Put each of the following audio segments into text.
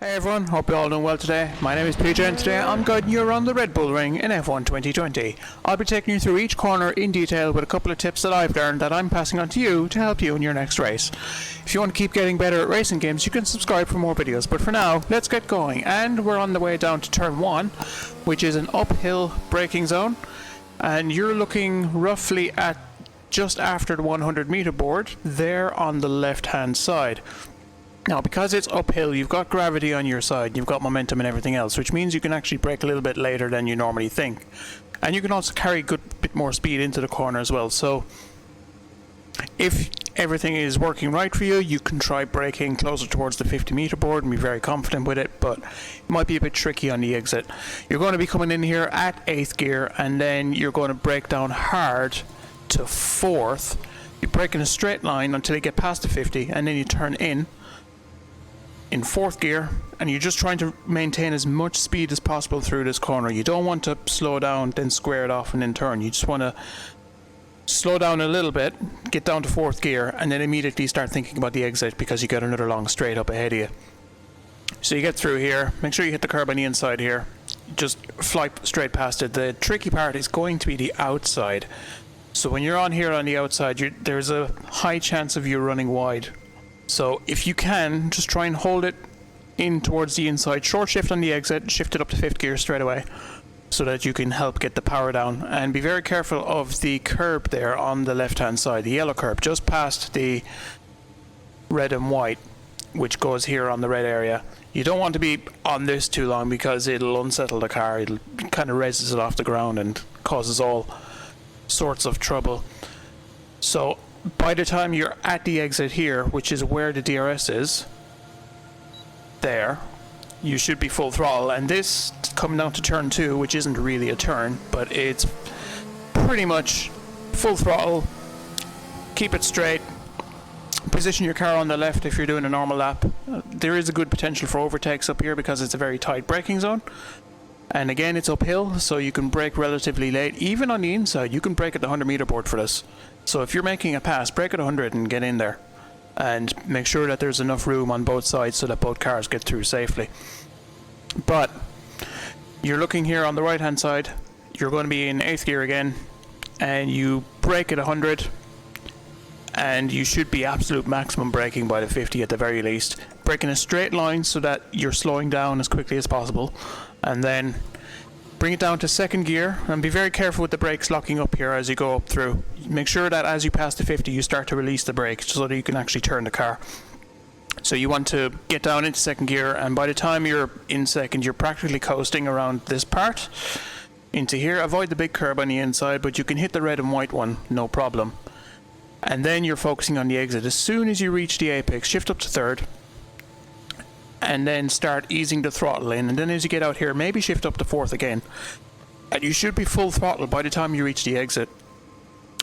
Hey everyone, hope you're all doing well today. My name is PJ and today I'm guiding you around the Red Bull Ring in F1 2020. I'll be taking you through each corner in detail with a couple of tips that I've learned that I'm passing on to you to help you in your next race. If you want to keep getting better at racing games, you can subscribe for more videos, but for now, let's get going. And we're on the way down to turn 1, which is an uphill braking zone, and you're looking roughly at just after the 100 meter board, there on the left hand side. Now, because it's uphill, you've got gravity on your side, you've got momentum and everything else, which means you can actually brake a little bit later than you normally think. And you can also carry a good bit more speed into the corner as well. So, if everything is working right for you, you can try braking closer towards the 50 meter board and be very confident with it, but it might be a bit tricky on the exit. You're going to be coming in here at 8th gear, and then you're going to brake down hard to 4th. You brake in a straight line until you get past the 50, and then you turn in 4th gear, and you're just trying to maintain as much speed as possible through this corner. You don't want to slow down, then square it off and then turn. You just want to slow down a little bit, get down to 4th gear, and then immediately start thinking about the exit because you got another long straight up ahead of you. So you get through here, make sure you hit the curb on the inside here, just fly straight past it. The tricky part is going to be the outside. So when you're on here on the outside, there's a high chance of you running wide. So if you can, just try and hold it in towards the inside. Short shift on the exit, shift it up to 5th gear straight away so that you can help get the power down. And be very careful of the curb there on the left hand side, the yellow curb, just past the red and white, which goes here on the red area. You don't want to be on this too long because it'll unsettle the car. It'll kind of raises it off the ground and causes all sorts of trouble. So by the time you're at the exit here, which is where the DRS is, there, you should be full throttle. And this coming down to turn 2, which isn't really a turn, but it's pretty much full throttle. Keep it straight. Position your car on the left if you're doing a normal lap. There is a good potential for overtakes up here because it's a very tight braking zone. And again, it's uphill, so you can brake relatively late. Even on the inside, you can brake at the 100 meter board for this. So if you're making a pass, brake at 100 and get in there. And make sure that there's enough room on both sides so that both cars get through safely. But you're looking here on the right hand side, you're going to be in 8th gear again, and you brake at 100, and you should be absolute maximum braking by the 50 at the very least. Brake in a straight line so that you're slowing down as quickly as possible, and then bring it down to 2nd gear, and be very careful with the brakes locking up here as you go up through. Make sure that as you pass the 50 you start to release the brakes so that you can actually turn the car. So you want to get down into 2nd gear, and by the time you're in 2nd, you're practically coasting around this part into here. Avoid the big curb on the inside, but you can hit the red and white one, no problem. And then you're focusing on the exit. As soon as you reach the apex, shift up to 3rd, and then start easing the throttle in, and then as you get out here, maybe shift up to 4th again, and you should be full throttle by the time you reach the exit,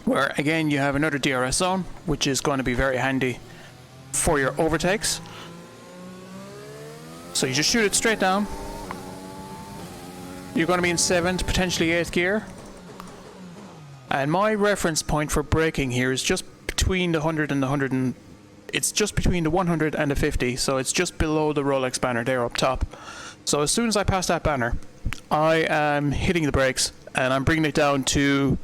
where again you have another DRS zone, which is going to be very handy for your overtakes. So you just shoot it straight down. You're going to be in 7th, potentially 8th gear, and my reference point for braking here is just between the 100 and the 100 and it's just between the 100 and the 50, so it's just below the Rolex banner there up top. So as soon as I pass that banner, I am hitting the brakes and I'm bringing it down to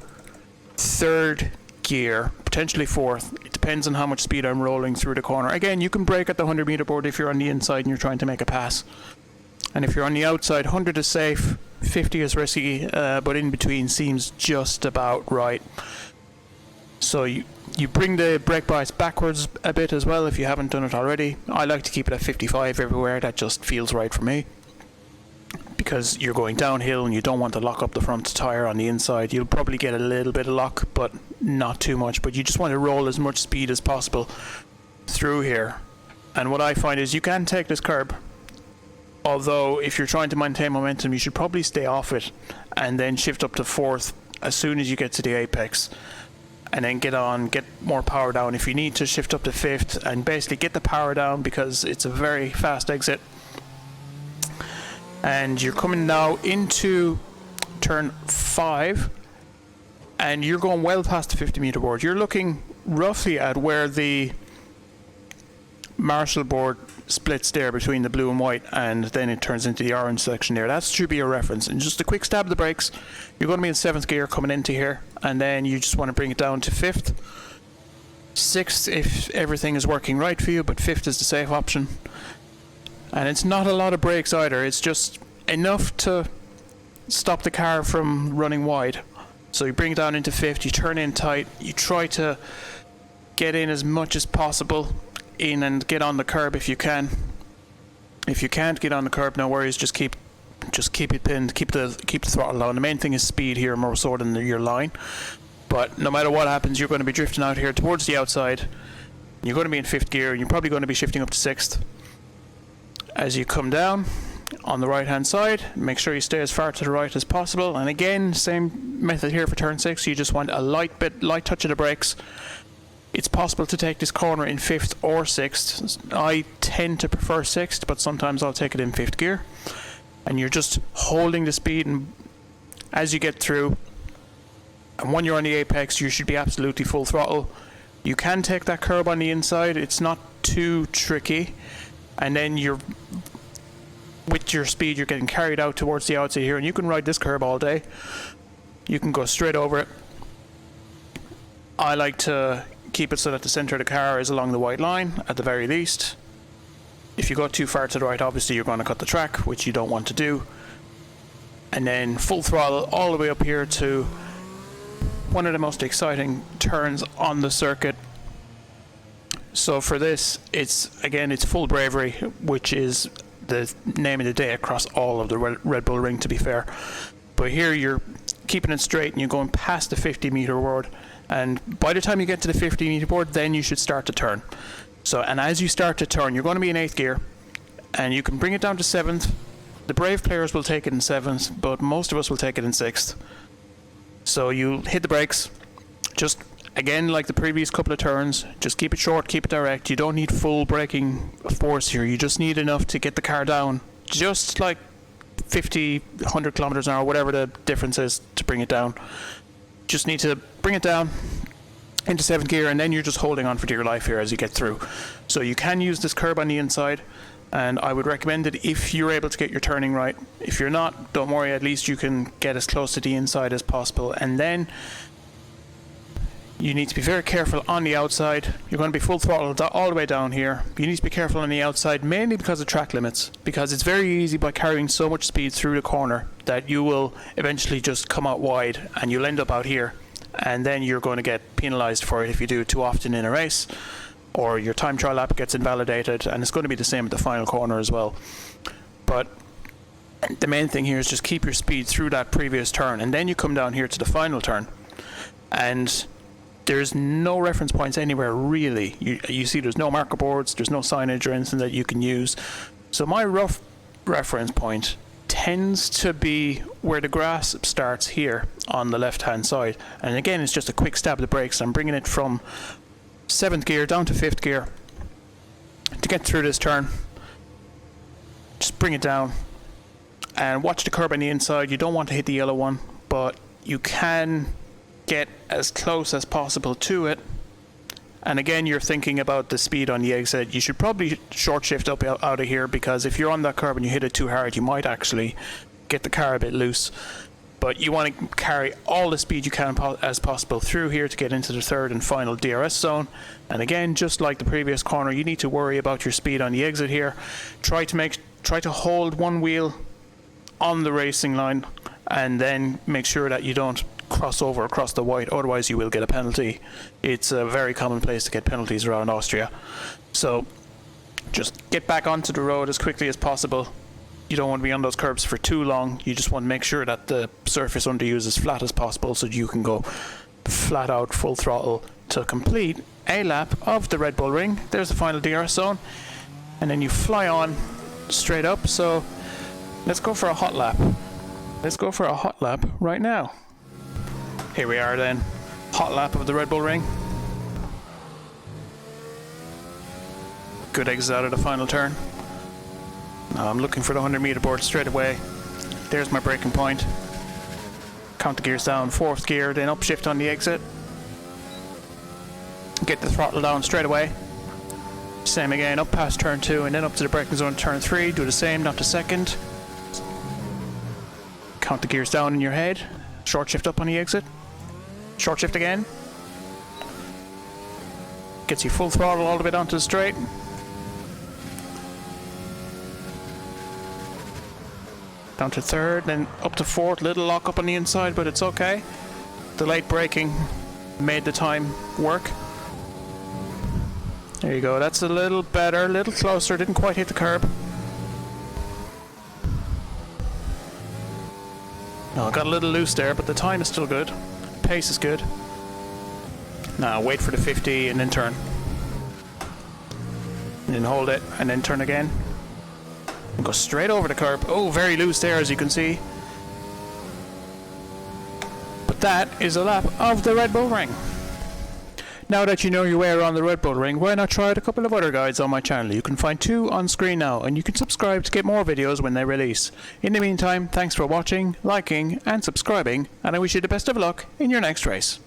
3rd gear, potentially 4th. It depends on how much speed I'm rolling through the corner. Again, you can brake at the 100 meter board if you're on the inside and you're trying to make a pass. And if you're on the outside, 100 is safe, 50 is risky, but in between seems just about right. So you bring the brake bias backwards a bit as well if you haven't done it already. I like to keep it at 55 everywhere, that just feels right for me. Because you're going downhill and you don't want to lock up the front tyre on the inside. You'll probably get a little bit of lock, but not too much. But you just want to roll as much speed as possible through here. And what I find is you can take this curb, although if you're trying to maintain momentum, you should probably stay off it and then shift up to 4th as soon as you get to the apex. And then get more power down. If you need to, shift up to 5th and basically get the power down because it's a very fast exit. And you're coming now into turn 5, and you're going well past the 50 meter board. You're looking roughly at where the marshal board splits there between the blue and white, and then it turns into the orange section there. That should be your reference. And just a quick stab of the brakes. You're going to be in 7th gear coming into here, and then you just want to bring it down to 5th. 6th if everything is working right for you, but 5th is the safe option. And it's not a lot of brakes either. It's just enough to stop the car from running wide. So you bring it down into 5th, you turn in tight, you try to get in as much as possible in and get on the curb if you can. If you can't get on the curb, no worries, just keep it pinned, keep the throttle down. The main thing is speed here more so than your line. But no matter what happens, you're going to be drifting out here towards the outside. You're going to be in 5th gear, and you're probably going to be shifting up to 6th. As you come down on the right hand side, make sure you stay as far to the right as possible. And again, same method here for turn 6. You just want a light touch of the brakes. It's possible to take this corner in 5th or 6th. I tend to prefer 6th, but sometimes I'll take it in 5th gear. And you're just holding the speed, and as you get through, and when you're on the apex, you should be absolutely full throttle. You can take that curb on the inside, it's not too tricky. And then with your speed, you're getting carried out towards the outside here, and you can ride this curb all day. You can go straight over it. I like to keep it so that the center of the car is along the white line at the very least. If you go too far to the right, obviously you're going to cut the track, which you don't want to do. And then full throttle all the way up here to one of the most exciting turns on the circuit. So for this, it's full bravery, which is the name of the day across all of the Red Bull Ring, to be fair. But here you're keeping it straight and you're going past the 50-meter board, and by the time you get to the 50-meter board, then you should start to turn. So, and as you start to turn, you're going to be in 8th gear, and you can bring it down to 7th. The brave players will take it in 7th, but most of us will take it in 6th. So you hit the brakes, just again like the previous couple of turns, just keep it short, keep it direct. You don't need full braking force here, you just need enough to get the car down, just like 50, 100 kilometers an hour, whatever the difference is, to bring it down. Just need to bring it down into 7th gear, and then you're just holding on for dear life here as you get through. So you can use this curb on the inside, and I would recommend it if you're able to get your turning right. If you're not, don't worry, at least you can get as close to the inside as possible. And then you need to be very careful on the outside. You're going to be full throttle all the way down here. You need to be careful on the outside, mainly because of track limits, because it's very easy by carrying so much speed through the corner that you will eventually just come out wide and you'll end up out here, and then you're going to get penalized for it if you do it too often in a race, or your time trial lap gets invalidated, and it's going to be the same at the final corner as well. But the main thing here is just keep your speed through that previous turn, and then you come down here to the final turn, and there's no reference points anywhere really. You see there's no marker boards, there's no signage or anything that you can use. So my rough reference point tends to be where the grass starts here on the left hand side, and again it's just a quick stab of the brakes. I'm bringing it from 7th gear down to 5th gear to get through this turn. Just bring it down and watch the curb on the inside. You don't want to hit the yellow one, but you can get as close as possible to it. And again, you're thinking about the speed on the exit. You should probably short shift up out of here, because if you're on that curb and you hit it too hard, you might actually get the car a bit loose. But you want to carry all the speed you can as possible through here to get into the 3rd and final DRS zone. And again, just like the previous corner, you need to worry about your speed on the exit here. Try to hold one wheel on the racing line, and then make sure that you don't cross over across the white, otherwise you will get a penalty. It's a very common place to get penalties around Austria. So just get back onto the road as quickly as possible. You don't want to be on those curbs for too long. You just want to make sure that the surface under you is as flat as possible, so you can go flat out full throttle to complete a lap of the Red Bull Ring. There's the final DRS zone, and then you fly on straight up. So let's go for a hot lap. Let's go for a hot lap right now. Here we are then, hot lap of the Red Bull Ring. Good exit out of the final turn. Now I'm looking for the 100-meter board straight away. There's my braking point. Count the gears down, 4th gear, then upshift on the exit. Get the throttle down straight away. Same again, up past turn 2 and then up to the braking zone turn 3. Do the same down to second. Count the gears down in your head. Short shift up on the exit. Short shift again. Gets you full throttle all the way down to the straight. Down to third, then up to fourth. Little lock up on the inside, but it's okay. The late braking made the time work. There you go, that's a little better, a little closer, didn't quite hit the curb. No, got a little loose there, but the time is still good. Pace is good. Now wait for the 50 and then turn. And then hold it, and then turn again. And go straight over the curb. Oh, very loose there, as you can see. But that is a lap of the Red Bull Ring. Now that you know your way around the Red Bull Ring, why not try out a couple of other guides on my channel? You can find 2 on screen now, and you can subscribe to get more videos when they release. In the meantime, thanks for watching, liking, and subscribing, and I wish you the best of luck in your next race.